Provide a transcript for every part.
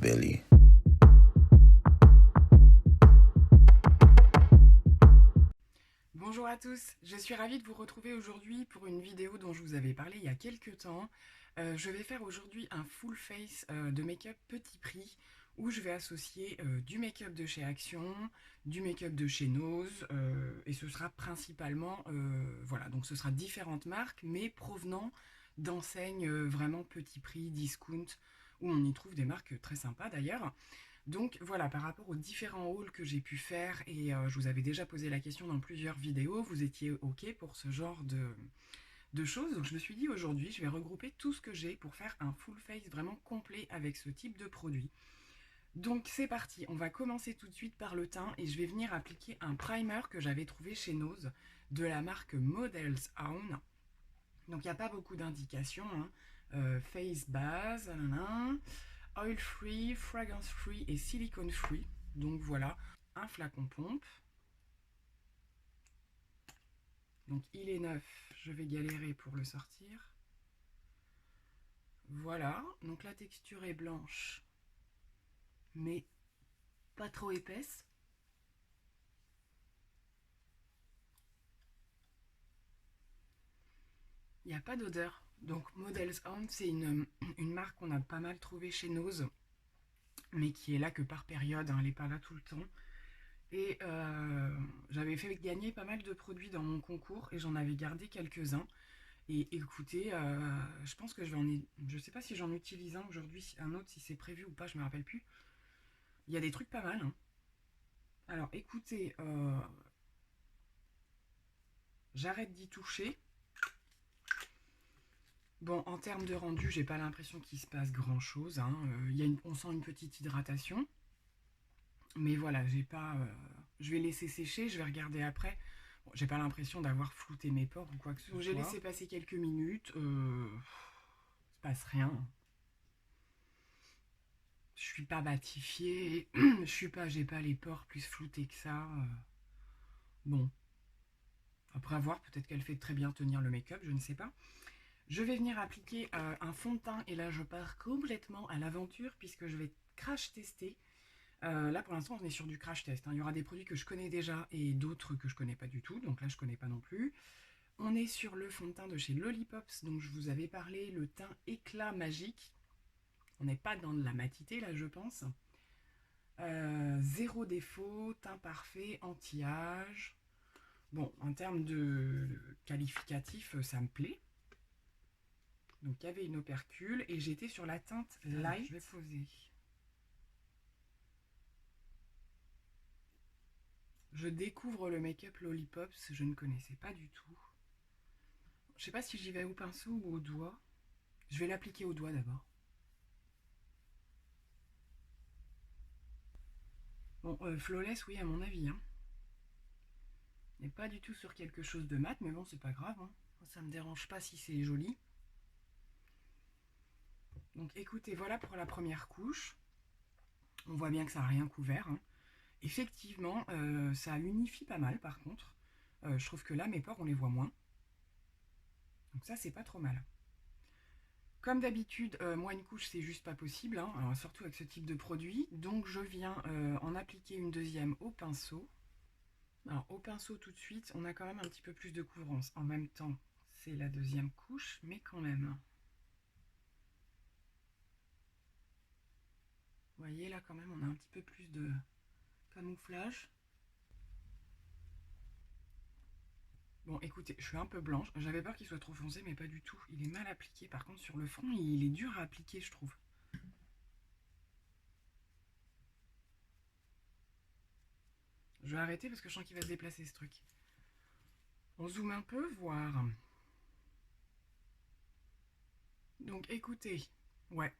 belly. Bonjour à tous, je suis ravie de vous retrouver aujourd'hui pour une vidéo dont je vous avais parlé il y a quelques temps. Je vais faire aujourd'hui un full face de make-up petit prix où je vais associer du make-up de chez Action, du make-up de chez Nose et ce sera principalement, voilà, donc ce sera différentes marques mais provenant d'enseignes vraiment petit prix, discount, où on y trouve des marques très sympas d'ailleurs. Donc voilà, par rapport aux différents hauls que j'ai pu faire, et je vous avais déjà posé la question dans plusieurs vidéos, vous étiez OK pour ce genre de choses. Donc je me suis dit aujourd'hui, je vais regrouper tout ce que j'ai pour faire un full face vraiment complet avec ce type de produit. Donc c'est parti, on va commencer tout de suite par le teint et je vais venir appliquer un primer que j'avais trouvé chez Nose de la marque Models Own. Donc il n'y a pas beaucoup d'indications, hein. Face base, nanana, oil free, fragrance free et silicone free. Donc voilà, un flacon pompe. Donc il est neuf, je vais galérer pour le sortir. Voilà, donc la texture est blanche, mais pas trop épaisse. Il n'y a pas d'odeur. Donc Models Own, c'est une marque qu'on a pas mal trouvée chez Nose, mais qui est là que par période, hein, elle n'est pas là tout le temps. Et j'avais fait gagner pas mal de produits dans mon concours et j'en avais gardé quelques-uns. Et écoutez, je pense que je sais pas si j'en utilise un aujourd'hui, un autre si c'est prévu ou pas, je me rappelle plus. Il y a des trucs pas mal, hein. Alors écoutez, j'arrête d'y toucher. Bon, en termes de rendu, j'ai pas l'impression qu'il se passe grand chose, hein. On sent une petite hydratation. Mais voilà, j'ai pas. Je vais laisser sécher, je vais regarder après. Bon, j'ai pas l'impression d'avoir flouté mes pores ou quoi que ce soit. J'ai laissé passer quelques minutes. Il se passe rien. Je suis pas batifiée. J'ai pas les pores plus floutés que ça. Bon, après avoir, peut-être qu'elle fait très bien tenir le make-up, je ne sais pas. Je vais venir appliquer un fond de teint et là je pars complètement à l'aventure puisque je vais crash tester. Là pour l'instant on est sur du crash test, hein. Il y aura des produits que je connais déjà et d'autres que je connais pas du tout, donc là je connais pas non plus. On est sur le fond de teint de chez Lollipops, dont je vous avais parlé, le teint éclat magique. On n'est pas dans de la matité là je pense. Zéro défaut, teint parfait, anti-âge. Bon, en termes de qualificatif, ça me plaît. Donc il y avait une opercule et j'étais sur la teinte light. Alors, je vais poser. Je découvre le make-up Lollipops, je ne connaissais pas du tout. Je sais pas si j'y vais au pinceau ou au doigt. Je vais l'appliquer au doigt d'abord. Bon, flawless, oui, à mon avis, hein. On n'est pas du tout sur quelque chose de mat, mais bon, c'est pas grave, hein. Ça me dérange pas si c'est joli. Donc écoutez, voilà pour la première couche. On voit bien que ça n'a rien couvert, hein. Effectivement, ça unifie pas mal par contre. Je trouve que là, mes pores, on les voit moins. Donc ça, c'est pas trop mal. Comme d'habitude, moi une couche, c'est juste pas possible, hein. Alors, surtout avec ce type de produit. Donc je viens en appliquer une deuxième au pinceau. Alors au pinceau tout de suite, on a quand même un petit peu plus de couvrance. En même temps, c'est la deuxième couche, mais quand même. Vous voyez là quand même, on a un petit peu plus de camouflage. Bon, écoutez, je suis un peu blanche. J'avais peur qu'il soit trop foncé, mais pas du tout. Il est mal appliqué. Par contre, sur le front, il est dur à appliquer, je trouve. Je vais arrêter parce que je sens qu'il va se déplacer, ce truc. On zoome un peu, voir. Donc, écoutez. Ouais,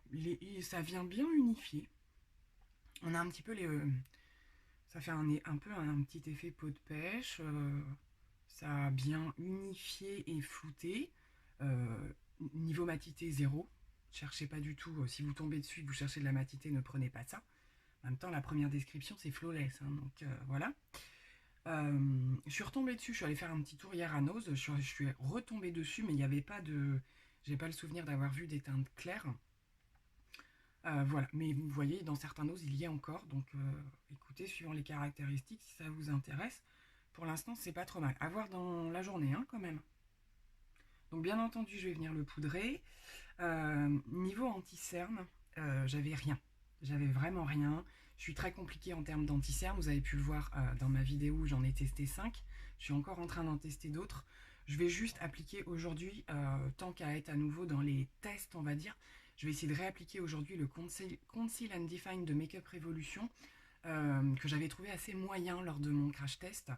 ça vient bien unifier. On a un petit peu les... ça fait un peu un petit effet peau de pêche. Ça a bien unifié et flouté. Niveau matité, zéro. Cherchez pas du tout. Si vous tombez dessus, vous cherchez de la matité, ne prenez pas ça. En même temps, la première description, c'est flawless, hein, donc voilà. Je suis retombée dessus, je suis allée faire un petit tour hier à Nose, je suis retombée dessus, mais il n'y avait pas de... J'ai pas le souvenir d'avoir vu des teintes claires. Voilà, mais vous voyez, dans certains noses, il y a encore. Donc, écoutez, suivant les caractéristiques, si ça vous intéresse. Pour l'instant, c'est pas trop mal. À voir dans la journée, hein, quand même. Donc, bien entendu, je vais venir le poudrer. Niveau anti-cerne, j'avais rien. J'avais vraiment rien. Je suis très compliquée en termes d'anti-cerne. Vous avez pu le voir dans ma vidéo où j'en ai testé 5. Je suis encore en train d'en tester d'autres. Je vais juste appliquer aujourd'hui, tant qu'à être à nouveau dans les tests, on va dire, je vais essayer de réappliquer aujourd'hui le Conceal and Define de Makeup Revolution, que j'avais trouvé assez moyen lors de mon crash test.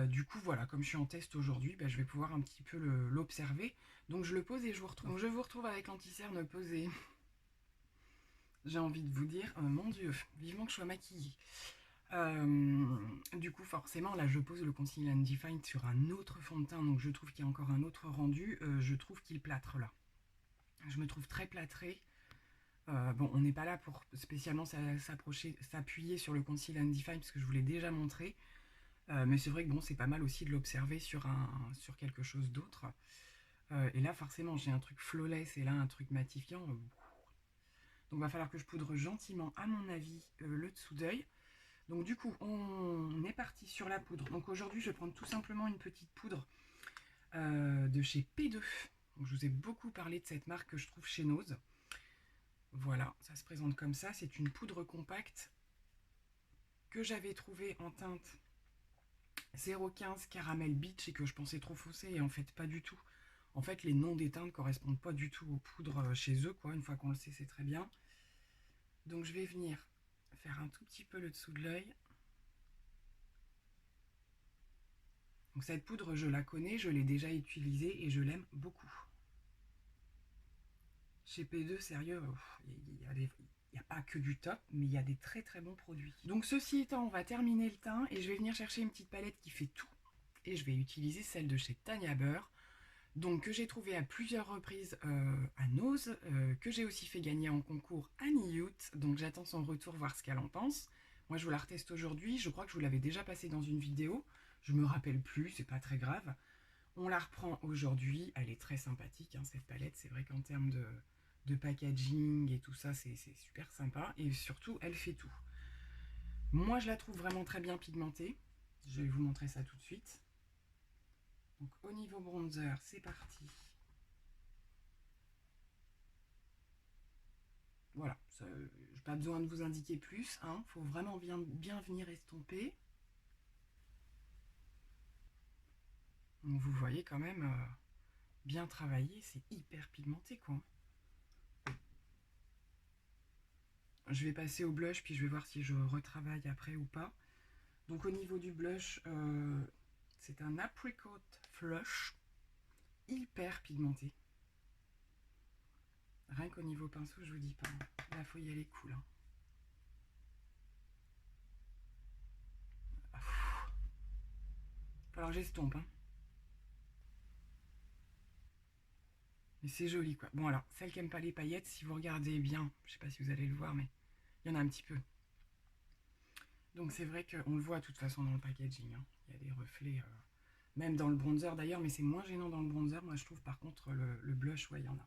Du coup, voilà, comme je suis en test aujourd'hui, je vais pouvoir un petit peu l'observer. Donc je le pose et je vous retrouve. Donc je vous retrouve avec l'anti-cerne posé. J'ai envie de vous dire, mon Dieu, vivement que je sois maquillée. Du coup, forcément, là, je pose le Conceal and Define sur un autre fond de teint, donc je trouve qu'il y a encore un autre rendu. Je trouve qu'il plâtre là. Je me trouve très plâtrée. Bon, on n'est pas là pour spécialement s'appuyer sur le Conceal and Define parce que je vous l'ai déjà montré. Mais c'est vrai que bon, c'est pas mal aussi de l'observer sur quelque chose d'autre. Et là, forcément, j'ai un truc flawless et là, un truc matifiant. Donc, il va falloir que je poudre gentiment, à mon avis, le dessous d'œil. Donc, du coup, on est parti sur la poudre. Donc, aujourd'hui, je vais prendre tout simplement une petite poudre de chez P2. Donc, je vous ai beaucoup parlé de cette marque que je trouve chez Nose. Voilà, ça se présente comme ça. C'est une poudre compacte que j'avais trouvée en teinte 0,15 Caramel Beach et que je pensais trop foncé et en fait pas du tout. En fait, les noms des teintes correspondent pas du tout aux poudres chez eux, quoi. Une fois qu'on le sait, c'est très bien. Donc je vais venir faire un tout petit peu le dessous de l'œil. Donc cette poudre, je la connais, je l'ai déjà utilisée et je l'aime beaucoup. Chez P2, sérieux, il n'y a pas que du top, mais il y a des très très bons produits. Donc ceci étant, on va terminer le teint et je vais venir chercher une petite palette qui fait tout. Et je vais utiliser celle de chez Tanya Burr, donc que j'ai trouvé à plusieurs reprises à Nose, que j'ai aussi fait gagner en concours à Niout. Donc j'attends son retour, voir ce qu'elle en pense. Moi je vous la reteste aujourd'hui, je crois que je vous l'avais déjà passée dans une vidéo. Je me rappelle plus, c'est pas très grave. On la reprend aujourd'hui, elle est très sympathique hein, cette palette, c'est vrai qu'en termes de packaging et tout ça, c'est super sympa. Et surtout, elle fait tout. Moi, je la trouve vraiment très bien pigmentée. Je vais vous montrer ça tout de suite. Donc, au niveau bronzer, c'est parti. Voilà, je n'ai pas besoin de vous indiquer plus. Hein. Faut vraiment bien venir estomper. Donc, vous voyez quand même bien travaillé. C'est hyper pigmenté, quoi. Je vais passer au blush, puis je vais voir si je retravaille après ou pas. Donc au niveau du blush, c'est un apricot flush, hyper pigmenté. Rien qu'au niveau pinceau, je vous dis pas. Là, faut y aller cool. Hein. Alors j'estompe. Hein. Mais c'est joli quoi. Bon alors, celle qui aime pas les paillettes, si vous regardez bien, je sais pas si vous allez le voir, mais il y en a un petit peu. Donc c'est vrai qu'on le voit de toute façon dans le packaging. Hein. Il y a des reflets, même dans le bronzer d'ailleurs, mais c'est moins gênant dans le bronzer. Moi je trouve par contre le blush, ouais, il y en a.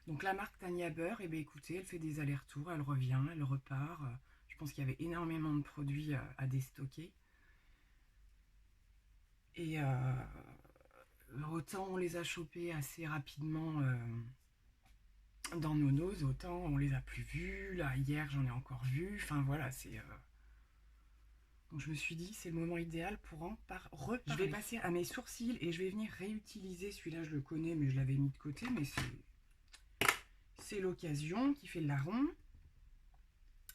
Donc la marque Tanya Burr, eh bien, écoutez, elle fait des allers-retours, elle revient, elle repart. Je pense qu'il y avait énormément de produits à déstocker. Et autant on les a chopés assez rapidement dans nos noses, autant on les a plus vus. Là, hier, j'en ai encore vu. Enfin voilà, c'est... Donc je me suis dit, c'est le moment idéal pour en reparler. Je vais passer à mes sourcils et je vais venir réutiliser. Celui-là, je le connais, mais je l'avais mis de côté. Mais c'est l'occasion qui fait le larron.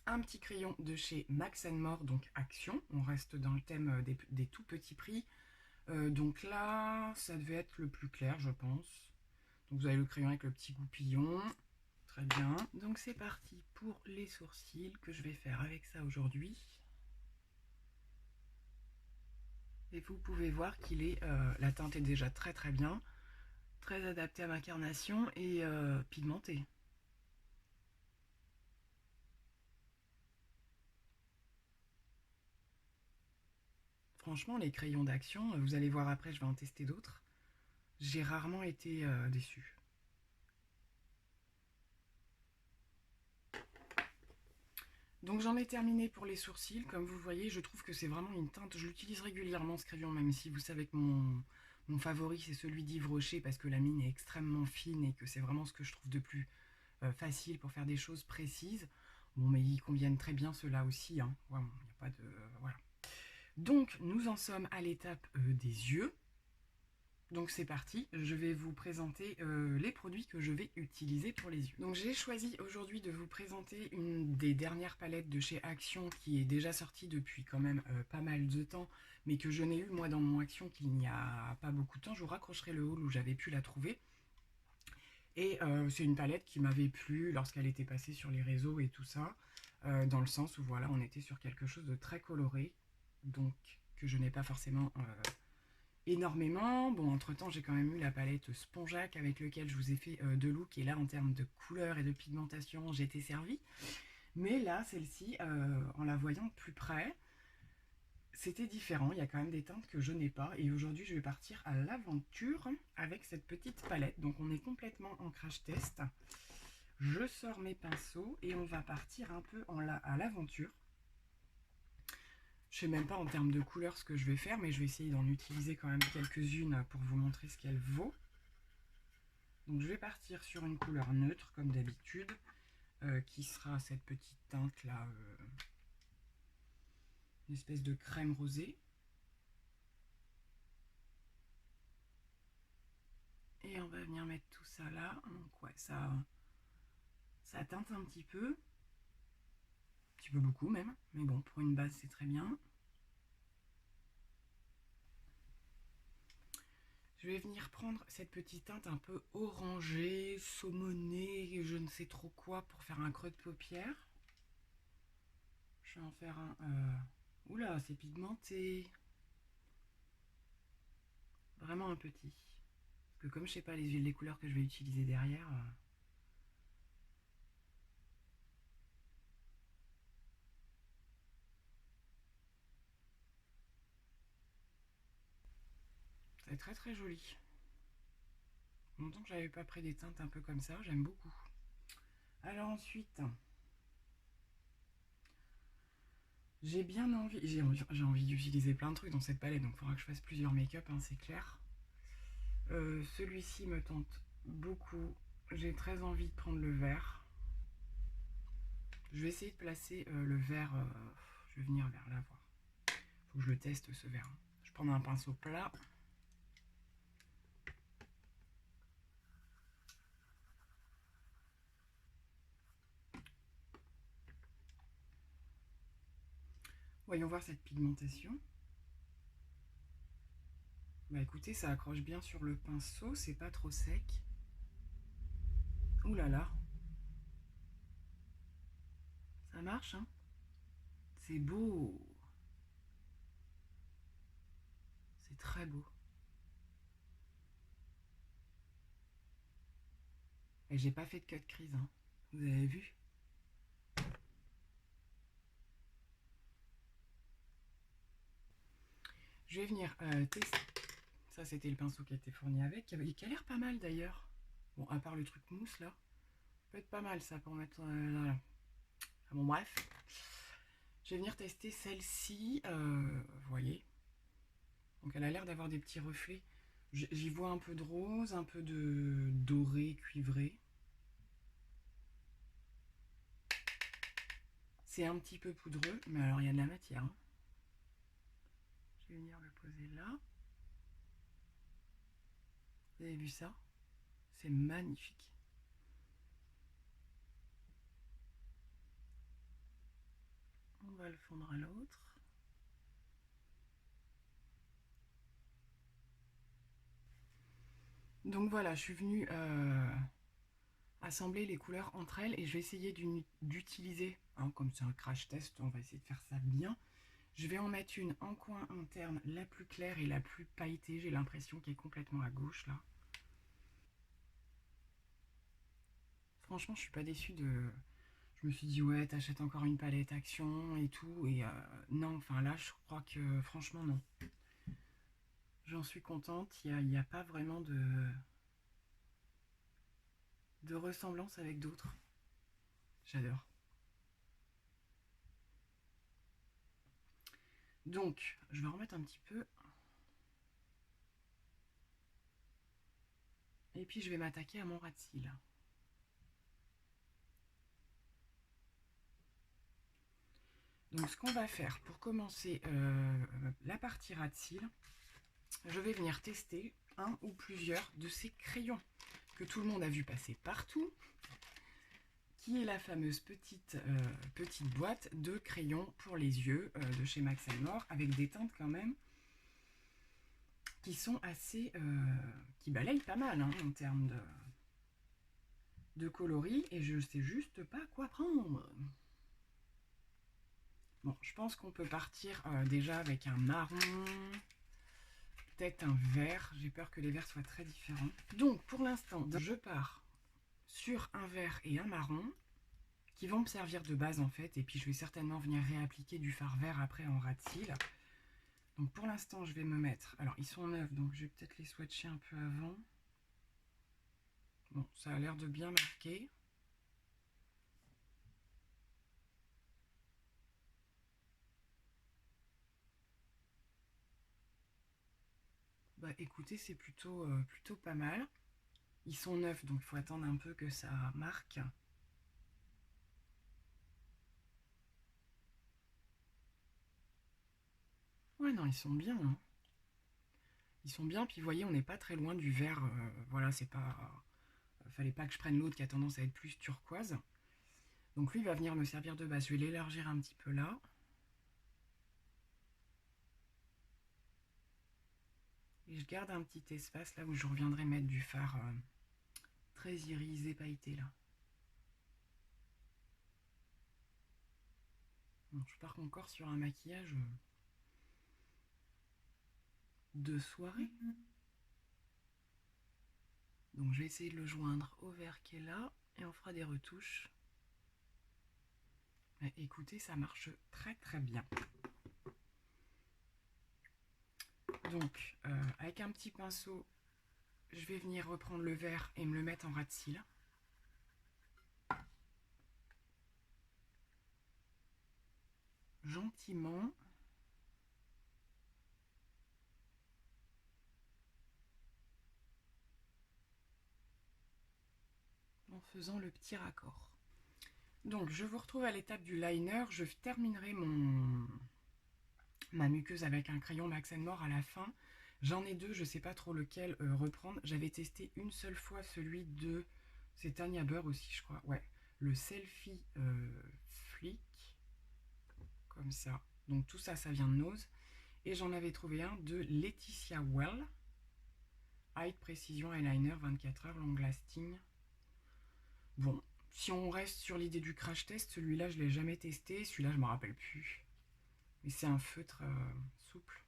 Un petit crayon de chez Max More, donc Action. On reste dans le thème des tout petits prix. Donc là, ça devait être le plus clair, je pense. Donc vous avez le crayon avec le petit goupillon. Très bien. Donc c'est parti pour les sourcils que je vais faire avec ça aujourd'hui. Et vous pouvez voir qu'il est, la teinte est déjà très très bien. Très adaptée à ma carnation et pigmentée. Franchement, les crayons d'Action, vous allez voir après, je vais en tester d'autres. J'ai rarement été déçue. Donc j'en ai terminé pour les sourcils. Comme vous voyez, je trouve que c'est vraiment une teinte. Je l'utilise régulièrement ce crayon, même si vous savez que mon favori c'est celui d'Yves Rocher parce que la mine est extrêmement fine et que c'est vraiment ce que je trouve de plus facile pour faire des choses précises. Bon, mais ils conviennent très bien ceux-là aussi, hein. Ouais, il n'y a pas de... voilà. Donc nous en sommes à l'étape des yeux. Donc c'est parti, je vais vous présenter les produits que je vais utiliser pour les yeux. Donc j'ai choisi aujourd'hui de vous présenter une des dernières palettes de chez Action qui est déjà sortie depuis quand même pas mal de temps, mais que je n'ai eu moi dans mon Action qu'il n'y a pas beaucoup de temps. Je vous raccrocherai le haul où j'avais pu la trouver. Et c'est une palette qui m'avait plu lorsqu'elle était passée sur les réseaux et tout ça, dans le sens où voilà, on était sur quelque chose de très coloré, donc que je n'ai pas forcément énormément. Bon, entre temps j'ai quand même eu la palette Spongeac avec lequel je vous ai fait deux looks, et là en termes de couleur et de pigmentation j'ai été servie, mais là celle-ci en la voyant de plus près c'était différent. Il y a quand même des teintes que je n'ai pas, et aujourd'hui je vais partir à l'aventure avec cette petite palette. Donc on est complètement en crash test. Je sors mes pinceaux et on va partir un peu à l'aventure. Je sais même pas en termes de couleurs ce que je vais faire, mais je vais essayer d'en utiliser quand même quelques-unes pour vous montrer ce qu'elle vaut. Donc je vais partir sur une couleur neutre comme d'habitude, qui sera cette petite teinte là, une espèce de crème rosée. Et on va venir mettre tout ça là. Donc ouais, ça teinte un petit peu beaucoup même, mais bon, pour une base c'est très bien. Je vais venir prendre cette petite teinte un peu orangée, saumonée, je ne sais trop quoi, pour faire un creux de paupière. Je vais en faire un... Oula, c'est pigmenté. Vraiment un petit. Parce que comme je sais pas les couleurs que je vais utiliser derrière... c'est très très joli. Longtemps que j'avais pas pris des teintes un peu comme ça, j'aime beaucoup. Alors ensuite... j'ai bien envie... J'ai envie d'utiliser plein de trucs dans cette palette, donc il faudra que je fasse plusieurs make-up, hein, c'est clair. Celui-ci me tente beaucoup. J'ai très envie de prendre le vert. Je vais essayer de placer le vert. Je vais venir vers là voir. Faut que je le teste ce vert. Je prends un pinceau plat. Voyons voir cette pigmentation. Bah écoutez, ça accroche bien sur le pinceau, c'est pas trop sec. Ouh là là. Ça marche, hein? C'est beau. C'est très beau. Et j'ai pas fait de cut crease, hein. Vous avez vu? Je vais venir tester. Ça, c'était le pinceau qui a été fourni avec, qui a l'air pas mal d'ailleurs. Bon, à part le truc mousse là. Peut être pas mal ça pour mettre... voilà. Bon, bref. Je vais venir tester celle-ci. Vous voyez. Donc elle a l'air d'avoir des petits reflets. J'y vois un peu de rose, un peu de doré, cuivré. C'est un petit peu poudreux, mais alors il y a de la matière, hein. Je vais venir le poser là. Vous avez vu ça? C'est magnifique. On va le fondre à l'autre. Donc voilà, je suis venue assembler les couleurs entre elles et je vais essayer d'utiliser, hein, comme c'est un crash test, on va essayer de faire ça bien. Je vais en mettre une en coin interne, la plus claire et la plus pailletée. J'ai l'impression qu'elle est complètement à gauche là. Franchement, je suis pas déçue de... Je me suis dit ouais, t'achètes encore une palette Action et tout, et non, enfin là, je crois que franchement non. J'en suis contente, il n'y a pas vraiment de ressemblance avec d'autres. J'adore. Donc, je vais en remettre un petit peu. Et puis, je vais m'attaquer à mon ras de cils. Donc, ce qu'on va faire pour commencer la partie ras de cils, je vais venir tester un ou plusieurs de ces crayons que tout le monde a vu passer partout, qui est la fameuse petite boîte de crayons pour les yeux de chez Max & More, avec des teintes quand même qui sont assez... qui balayent pas mal hein, en termes de coloris, et je sais juste pas quoi prendre. Bon, je pense qu'on peut partir déjà avec un marron, peut-être un vert. J'ai peur que les verts soient très différents. Donc, pour l'instant, je pars sur un vert et un marron, qui vont me servir de base en fait, et puis je vais certainement venir réappliquer du fard vert après en ras de cils. Donc pour l'instant je vais me mettre, alors ils sont neufs donc je vais peut-être les swatcher un peu avant. Bon, ça a l'air de bien marquer. Bah écoutez, c'est plutôt pas mal. Ils sont neufs donc il faut attendre un peu que ça marque. Ouais non, ils sont bien hein. Ils sont bien, puis vous voyez on n'est pas très loin du vert, voilà, c'est pas... fallait pas que je prenne l'autre qui a tendance à être plus turquoise. Donc lui il va venir me servir de base, je vais l'élargir un petit peu là. Et je garde un petit espace là où je reviendrai mettre du fard très irisé, pailleté là. Bon, je pars encore sur un maquillage de soirée. Donc je vais essayer de le joindre au vert qui est là et on fera des retouches. Mais écoutez, ça marche très très bien. Donc avec un petit pinceau, je vais venir reprendre le vert et me le mettre en ras de cils. Gentiment. En faisant le petit raccord. Donc je vous retrouve à l'étape du liner. Je terminerai ma muqueuse avec un crayon Max & More à la fin. J'en ai deux, je sais pas trop lequel reprendre. J'avais testé une seule fois celui de... c'est Tanya Burr aussi je crois. Ouais, le Selfie Flick. Comme ça. Donc tout ça, ça vient de Nose. Et j'en avais trouvé un de Laetitia Well. Height Precision Eyeliner 24 heures long lasting. Bon, si on reste sur l'idée du crash test, celui-là je l'ai jamais testé. Celui-là je me rappelle plus. Mais c'est un feutre souple.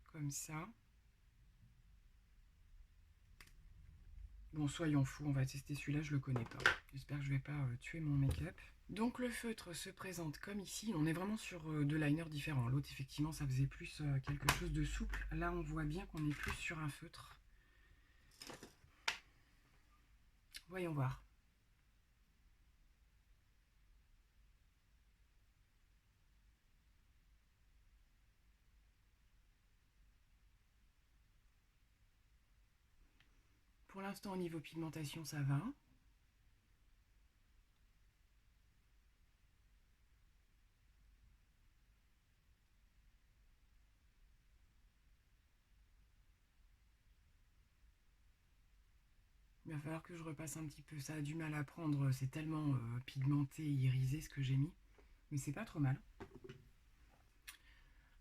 Comme ça. Bon, soyons fous, on va tester celui-là, je le connais pas. J'espère que je vais pas tuer mon make-up. Donc le feutre se présente comme ici. On est vraiment sur deux liners différents. L'autre, effectivement, ça faisait plus quelque chose de souple. Là, on voit bien qu'on est plus sur un feutre. Voyons voir. Pour l'instant, au niveau pigmentation, ça va. Il va falloir que je repasse un petit peu. Ça a du mal à prendre. C'est tellement pigmenté et irisé ce que j'ai mis. Mais c'est pas trop mal.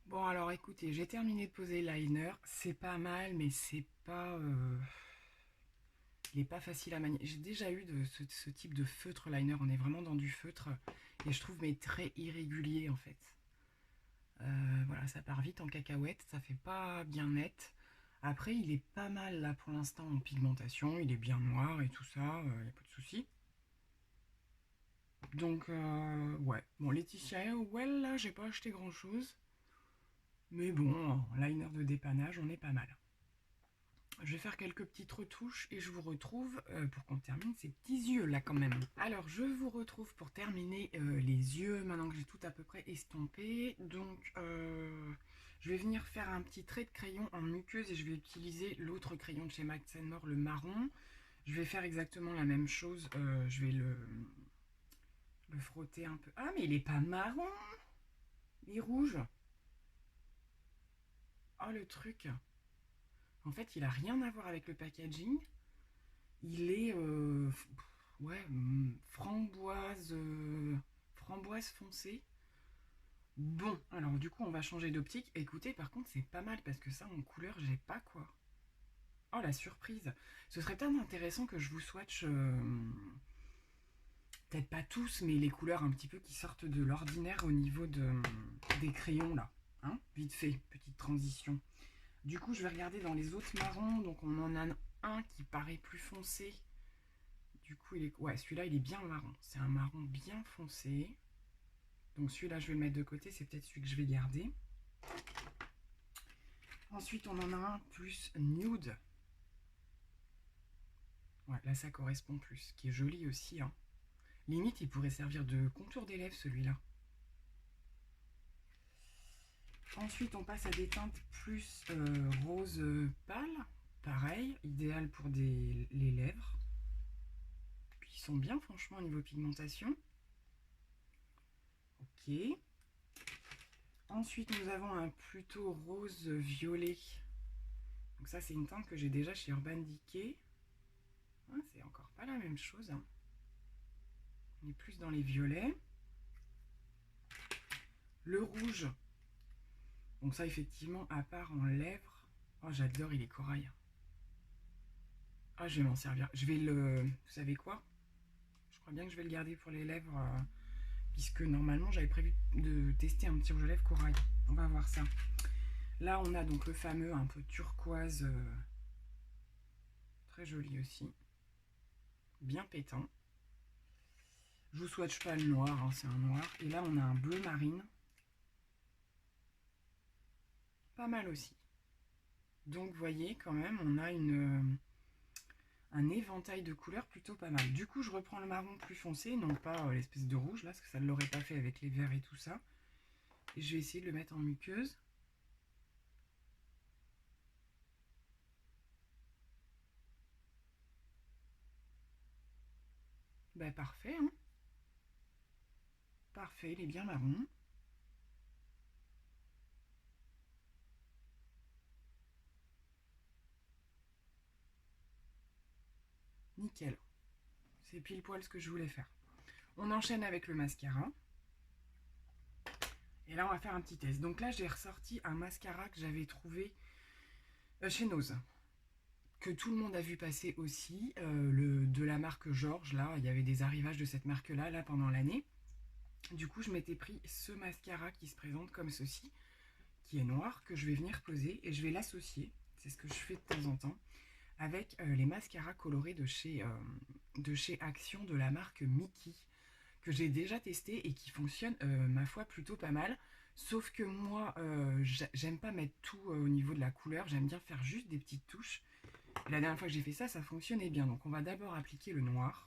Bon, alors écoutez, j'ai terminé de poser le liner. C'est pas mal, mais c'est pas... il n'est pas facile à manier. J'ai déjà eu ce type de feutre liner. On est vraiment dans du feutre. Et je trouve mais très irrégulier en fait. Voilà, ça part vite en cacahuète. Ça fait pas bien net. Après, il est pas mal là pour l'instant en pigmentation. Il est bien noir et tout ça. Il n'y a pas de souci. Donc, ouais. Bon, Laetitia Well, là, j'ai pas acheté grand chose. Mais bon, en liner de dépannage, on est pas mal. Je vais faire quelques petites retouches et je vous retrouve pour qu'on termine ces petits yeux là quand même. Alors je vous retrouve pour terminer les yeux maintenant que j'ai tout à peu près estompé. Donc je vais venir faire un petit trait de crayon en muqueuse et je vais utiliser l'autre crayon de chez Max More, le marron. Je vais faire exactement la même chose. Je vais le frotter un peu. Ah mais il est pas marron, il est rouge. Oh le truc. En fait, il a rien à voir avec le packaging. Il est ouais, framboise foncée. Bon, alors du coup, on va changer d'optique. Écoutez, par contre, c'est pas mal parce que ça, en couleur, j'ai pas quoi. Oh, la surprise. Ce serait peut-être intéressant que je vous swatch, peut-être pas tous, mais les couleurs un petit peu qui sortent de l'ordinaire au niveau des crayons, là. Hein, vite fait, petite transition. Du coup, je vais regarder dans les autres marrons. Donc, on en a un qui paraît plus foncé. Du coup, ouais, celui-là, il est bien marron. C'est un marron bien foncé. Donc, celui-là, je vais le mettre de côté. C'est peut-être celui que je vais garder. Ensuite, on en a un plus nude. Ouais, là, ça correspond plus. Qui est joli aussi. Hein. Limite, il pourrait servir de contour des lèvres, celui-là. Ensuite, on passe à des teintes plus rose pâle. Pareil, idéal pour les lèvres. Puis, ils sont bien, franchement, au niveau pigmentation. Ok. Ensuite, nous avons un plutôt rose violet. Donc ça, c'est une teinte que j'ai déjà chez Urban Decay. Ah, c'est encore pas la même chose. Hein. On est plus dans les violets. Le rouge. Donc ça, effectivement, à part en lèvres. Oh, j'adore, il est corail. Ah, je vais m'en servir. Je vais le... Vous savez quoi? Je crois bien que je vais le garder pour les lèvres. Puisque normalement, j'avais prévu de tester un petit rouge à lèvres corail. On va voir ça. Là, on a donc le fameux un peu turquoise. Très joli aussi. Bien pétant. Je vous swatch pas le noir, hein, c'est un noir. Et là, on a un bleu marine. Pas mal aussi. Donc, vous voyez, quand même, on a un éventail de couleurs plutôt pas mal. Du coup, je reprends le marron plus foncé, non pas l'espèce de rouge, là, parce que ça ne l'aurait pas fait avec les verts et tout ça. Et je vais essayer de le mettre en muqueuse. Bah, parfait, hein. Parfait, il est bien marron. Nickel. C'est pile poil ce que je voulais faire. On enchaîne avec le mascara. Et là, on va faire un petit test. Donc là, j'ai ressorti un mascara que j'avais trouvé chez Nose. Que tout le monde a vu passer aussi. De la marque Georges, là. Il y avait des arrivages de cette marque-là, là, pendant l'année. Du coup, je m'étais pris ce mascara qui se présente comme ceci, qui est noir, que je vais venir poser. Et je vais l'associer, c'est ce que je fais de temps en temps, avec les mascaras colorés de chez Action, de la marque Mickey, que j'ai déjà testé et qui fonctionne, ma foi, plutôt pas mal. Sauf que moi, j'aime pas mettre tout au niveau de la couleur, j'aime bien faire juste des petites touches. Et la dernière fois que j'ai fait ça, ça fonctionnait bien. Donc on va d'abord appliquer le noir.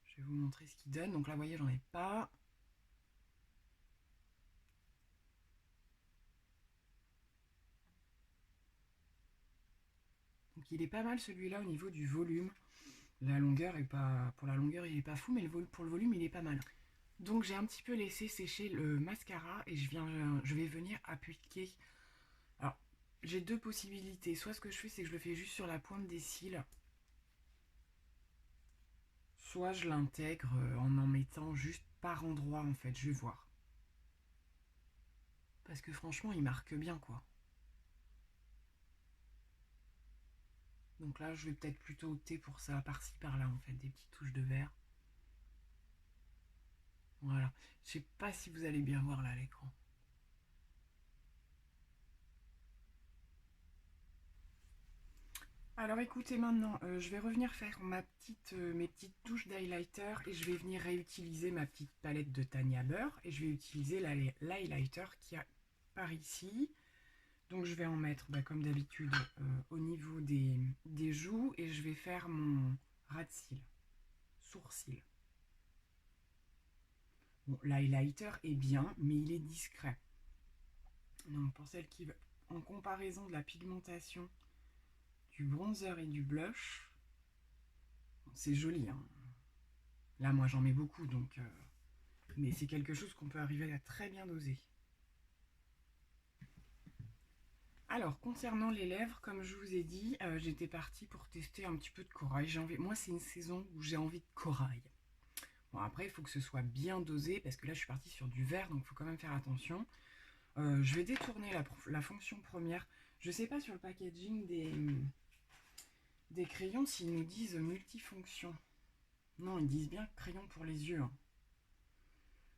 Je vais vous montrer ce qu'il donne. Donc là, vous voyez, j'en ai pas. Donc il est pas mal celui-là au niveau du volume. La longueur est pas... Pour la longueur, il est pas fou, mais pour le volume, il est pas mal. Donc j'ai un petit peu laissé sécher le mascara et je vais venir appliquer. Alors, j'ai deux possibilités. Soit ce que je fais, c'est que je le fais juste sur la pointe des cils. Soit je l'intègre en mettant juste par endroit, en fait. Je vais voir. Parce que franchement, il marque bien, quoi. Donc là, je vais peut-être plutôt opter pour ça, par-ci, par-là, en fait. Des petites touches de vert. Voilà. Je sais pas si vous allez bien voir là à l'écran. Alors écoutez, maintenant, je vais revenir faire mes petites touches d'highlighter et je vais venir réutiliser ma petite palette de Tanya Burr et je vais utiliser l'highlighter qui a par ici. Donc je vais en mettre, comme d'habitude, au niveau des joues, et je vais faire mon ras de cils, sourcil. Bon, l'highlighter est bien, mais il est discret. Donc pour celles qui veulent, en comparaison de la pigmentation du bronzer et du blush, c'est joli, hein. Là, moi, j'en mets beaucoup, donc... mais c'est quelque chose qu'on peut arriver à très bien doser. Alors, concernant les lèvres, comme je vous ai dit, j'étais partie pour tester un petit peu de corail. Moi, c'est une saison où j'ai envie de corail. Bon, après, il faut que ce soit bien dosé, parce que là, je suis partie sur du vert, donc il faut quand même faire attention. Je vais détourner la fonction première. Je ne sais pas sur le packaging des crayons s'ils nous disent multifonction. Non, ils disent bien crayon pour les yeux, hein.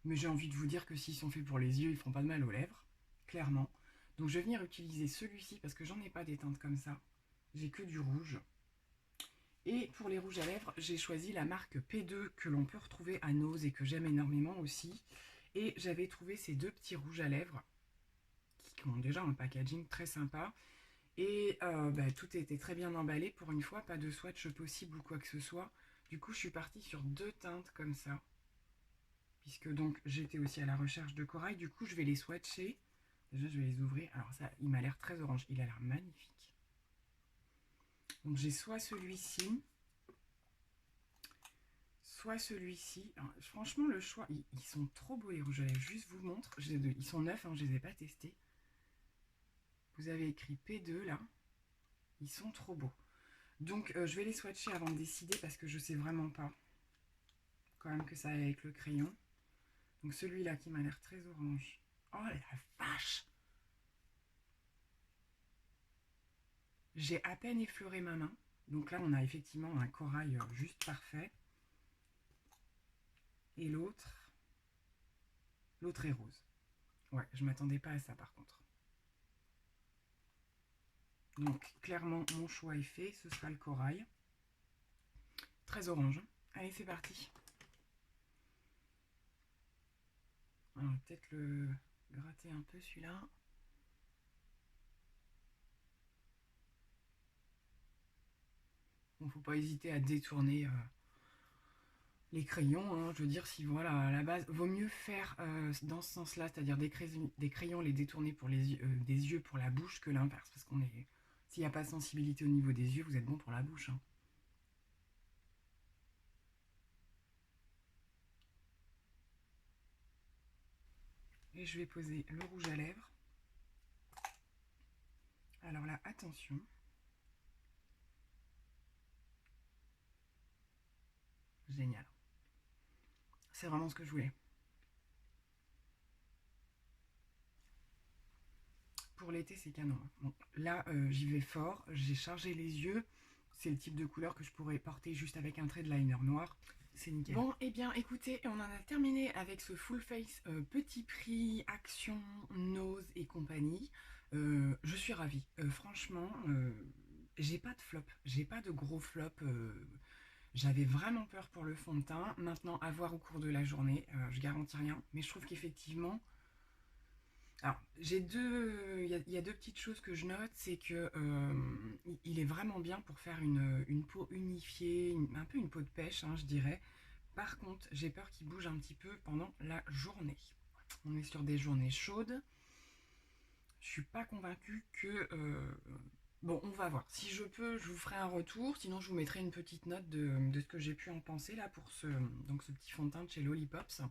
Mais j'ai envie de vous dire que s'ils sont faits pour les yeux, ils ne feront pas de mal aux lèvres, clairement. Donc je vais venir utiliser celui-ci parce que j'en ai pas des teintes comme ça. J'ai que du rouge. Et pour les rouges à lèvres, j'ai choisi la marque P2 que l'on peut retrouver à Nose et que j'aime énormément aussi. Et j'avais trouvé ces deux petits rouges à lèvres qui ont déjà un packaging très sympa. Et tout était très bien emballé pour une fois, pas de swatch possible ou quoi que ce soit. Du coup, je suis partie sur deux teintes comme ça. Puisque donc j'étais aussi à la recherche de corail. Du coup, je vais les swatcher. Déjà, je vais les ouvrir. Alors ça, il m'a l'air très orange. Il a l'air magnifique. Donc j'ai soit celui-ci, soit celui-ci. Franchement, le choix, ils sont trop beaux les rouges à lèvres. Juste vous montre. Ils sont neufs, hein, je ne les ai pas testés. Vous avez écrit P2 là. Ils sont trop beaux. Donc je vais les swatcher avant de décider parce que je ne sais vraiment pas quand même que ça aille avec le crayon. Donc celui-là qui m'a l'air très orange. Oh la vache! J'ai à peine effleuré ma main. Donc là, on a effectivement un corail juste parfait. Et l'autre est rose. Ouais, je m'attendais pas à ça par contre. Donc clairement, mon choix est fait. Ce sera le corail. Très orange. Allez, c'est parti. Alors, peut-être le gratter un peu celui-là. Bon, faut pas hésiter à détourner les crayons, hein. Je veux dire, si voilà, à la base, vaut mieux faire dans ce sens-là, c'est-à-dire des crayons, les détourner pour des yeux pour la bouche que l'inverse, parce qu'on est, s'il n'y a pas de sensibilité au niveau des yeux, vous êtes bon pour la bouche, hein. Et je vais poser le rouge à lèvres. Alors là, attention. Génial. C'est vraiment ce que je voulais. Pour l'été, c'est canon. Bon, là, j'y vais fort. J'ai chargé les yeux. C'est le type de couleur que je pourrais porter juste avec un trait de liner noir. C'est nickel. Bon, et bien, écoutez, on en a terminé avec ce full face petit prix, Action, Nose et compagnie. Je suis ravie. Franchement, j'ai pas de flop. J'ai pas de gros flop. J'avais vraiment peur pour le fond de teint. Maintenant, à voir au cours de la journée. Je garantis rien. Mais je trouve qu'effectivement... Alors, il y a deux petites choses que je note, c'est que il est vraiment bien pour faire une peau unifiée, un peu une peau de pêche, hein, je dirais. Par contre, j'ai peur qu'il bouge un petit peu pendant la journée. On est sur des journées chaudes. Je suis pas convaincue que... bon, on va voir. Si je peux, je vous ferai un retour. Sinon, je vous mettrai une petite note de ce que j'ai pu en penser là pour ce petit fond de teint de chez Lollipops.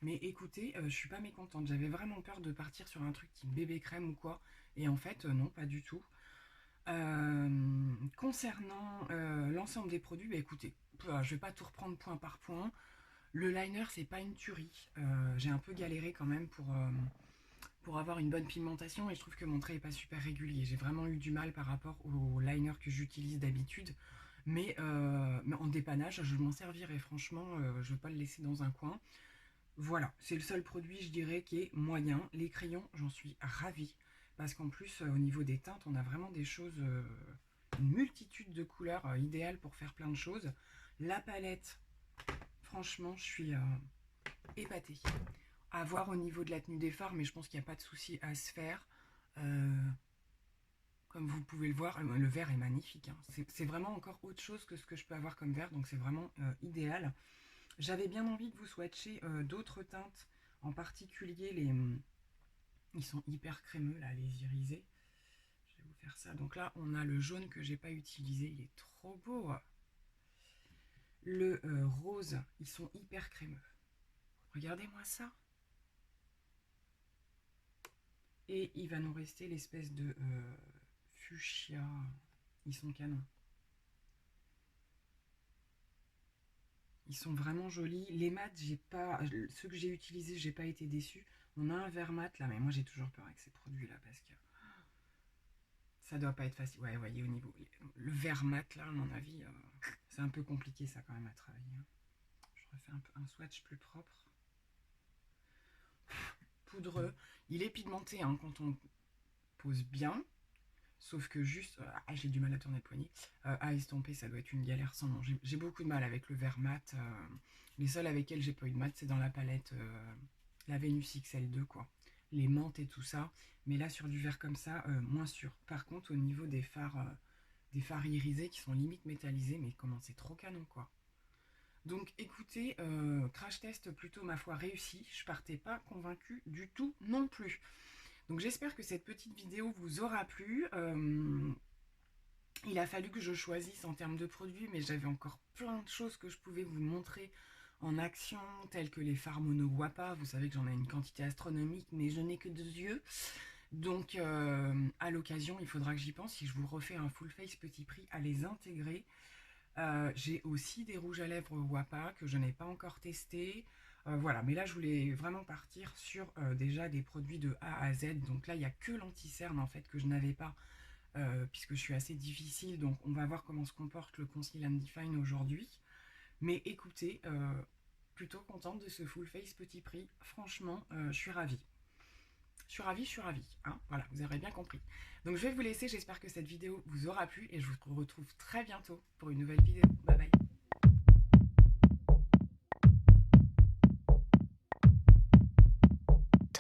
Mais écoutez, je suis pas mécontente. J'avais vraiment peur de partir sur un truc type bébé crème ou quoi. Et en fait, non, pas du tout. Concernant l'ensemble des produits, écoutez, je vais pas tout reprendre point par point. Le liner, c'est pas une tuerie. J'ai un peu galéré quand même pour avoir une bonne pigmentation et je trouve que mon trait est pas super régulier. J'ai vraiment eu du mal par rapport au liner que j'utilise d'habitude. Mais en dépannage, je m'en servirai. Franchement, je ne vais pas le laisser dans un coin. Voilà, c'est le seul produit, je dirais, qui est moyen. Les crayons, j'en suis ravie. Parce qu'en plus, au niveau des teintes, on a vraiment des choses, une multitude de couleurs idéales pour faire plein de choses. La palette, franchement, je suis épatée. À voir au niveau de la tenue des fards, mais je pense qu'il n'y a pas de souci à se faire. Comme vous pouvez le voir, le vert est magnifique, hein. C'est vraiment encore autre chose que ce que je peux avoir comme vert, donc c'est vraiment idéal. J'avais bien envie de vous swatcher d'autres teintes, en particulier les... Ils sont hyper crémeux là, les irisés. Je vais vous faire ça. Donc là, on a le jaune que j'ai pas utilisé, il est trop beau. Le rose, ils sont hyper crémeux. Regardez-moi ça. Et il va nous rester l'espèce de fuchsia. Ils sont canons. Ils sont vraiment jolis. Les mats, j'ai pas, ceux que j'ai utilisés, j'ai pas été déçue. On a un vert mat là, mais moi j'ai toujours peur avec ces produits là parce que ça doit pas être facile. Ouais, vous voyez, au niveau le vert mat là, à mon avis, c'est un peu compliqué ça quand même à travailler, hein. Je refais un swatch plus propre. Poudreux. Il est pigmenté hein, quand on pose bien. Sauf que juste, j'ai du mal à tourner le poignet, à estomper, ça doit être une galère sans nom. J'ai beaucoup de mal avec le vert mat. Les seuls avec lesquels j'ai pas eu de mat, c'est dans la palette la Venus XL2, quoi. Les menthes et tout ça. Mais là, sur du vert comme ça, moins sûr. Par contre, au niveau des phares irisés qui sont limite métallisés, mais comment c'est trop canon, quoi. Donc écoutez, crash test plutôt ma foi réussi. Je partais pas convaincue du tout non plus. Donc j'espère que cette petite vidéo vous aura plu. Il a fallu que je choisisse en termes de produits, mais j'avais encore plein de choses que je pouvais vous montrer en action, telles que les fards mono Wapa. Vous savez que j'en ai une quantité astronomique, mais je n'ai que 2 yeux. Donc à l'occasion, il faudra que j'y pense. Si je vous refais un full face petit prix, à les intégrer. J'ai aussi des rouges à lèvres Wapa que je n'ai pas encore testé. Voilà, mais là je voulais vraiment partir sur déjà des produits de A à Z. Donc là il n'y a que l'anti-cerne en fait que je n'avais pas puisque je suis assez difficile. Donc on va voir comment se comporte le Conceal and Define aujourd'hui. Mais écoutez, plutôt contente de ce full face petit prix. Franchement, je suis ravie. Je suis ravie, hein, voilà, vous aurez bien compris. Donc je vais vous laisser, j'espère que cette vidéo vous aura plu et je vous retrouve très bientôt pour une nouvelle vidéo. Bye bye.